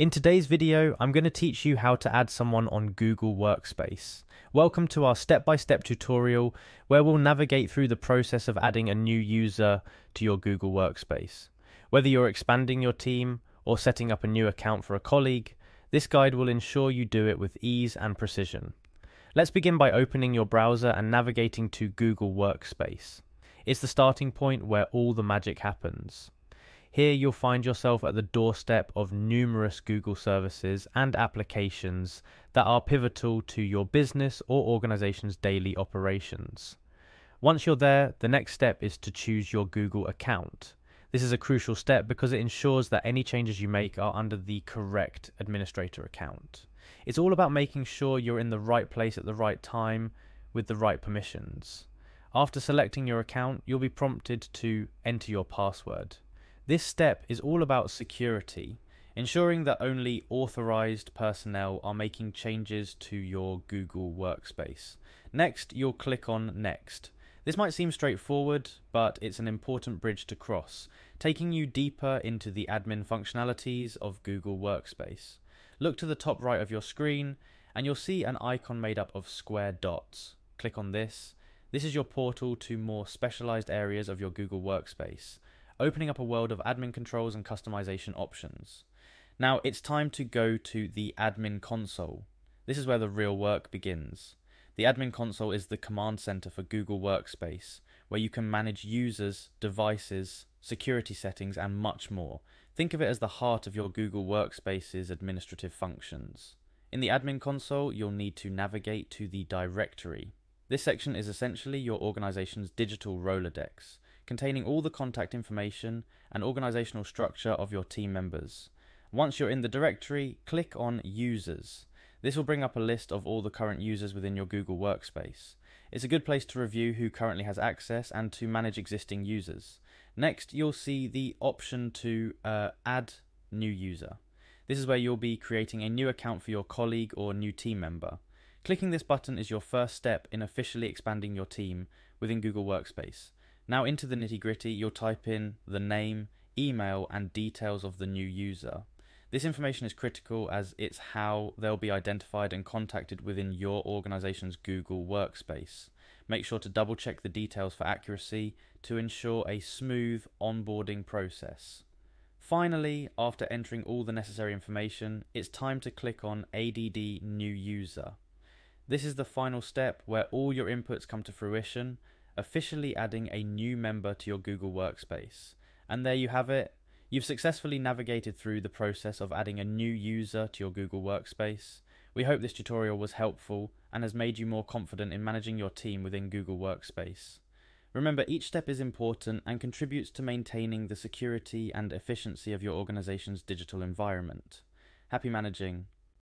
In today's video, I'm going to teach you how to add someone on Google Workspace. Welcome to our step-by-step tutorial where we'll navigate through the process of adding a new user to your Google Workspace. Whether you're expanding your team or setting up a new account for a colleague, this guide will ensure you do it with ease and precision. Let's begin by opening your browser and navigating to Google Workspace. It's the starting point where all the magic happens. Here you'll find yourself at the doorstep of numerous Google services and applications that are pivotal to your business or organization's daily operations. Once you're there, the next step is to choose your Google account. This is a crucial step because it ensures that any changes you make are under the correct administrator account. It's all about making sure you're in the right place at the right time with the right permissions. After selecting your account, you'll be prompted to enter your password. This step is all about security, ensuring that only authorized personnel are making changes to your Google Workspace. Next, you'll click on Next. This might seem straightforward, but it's an important bridge to cross, taking you deeper into the admin functionalities of Google Workspace. Look to the top right of your screen, and you'll see an icon made up of square dots. Click on this. This is your portal to more specialized areas of your Google Workspace, opening up a world of admin controls and customization options. Now it's time to go to the admin console. This is where the real work begins. The admin console is the command center for Google Workspace, where you can manage users, devices, security settings, and much more. Think of it as the heart of your Google Workspace's administrative functions. In the admin console, you'll need to navigate to the directory. This section is essentially your organization's digital Rolodex, containing all the contact information and organizational structure of your team members. Once you're in the directory, click on Users. This will bring up a list of all the current users within your Google Workspace. It's a good place to review who currently has access and to manage existing users. Next, you'll see the option to add new user. This is where you'll be creating a new account for your colleague or new team member. Clicking this button is your first step in officially expanding your team within Google Workspace. Now into the nitty-gritty, you'll type in the name, email, and details of the new user. This information is critical as it's how they'll be identified and contacted within your organization's Google Workspace. Make sure to double check the details for accuracy to ensure a smooth onboarding process. Finally, after entering all the necessary information, it's time to click on ADD New User. This is the final step where all your inputs come to fruition, officially adding a new member to your Google Workspace. And there you have it. You've successfully navigated through the process of adding a new user to your Google Workspace. We hope this tutorial was helpful and has made you more confident in managing your team within Google Workspace. Remember, each step is important and contributes to maintaining the security and efficiency of your organization's digital environment. Happy managing.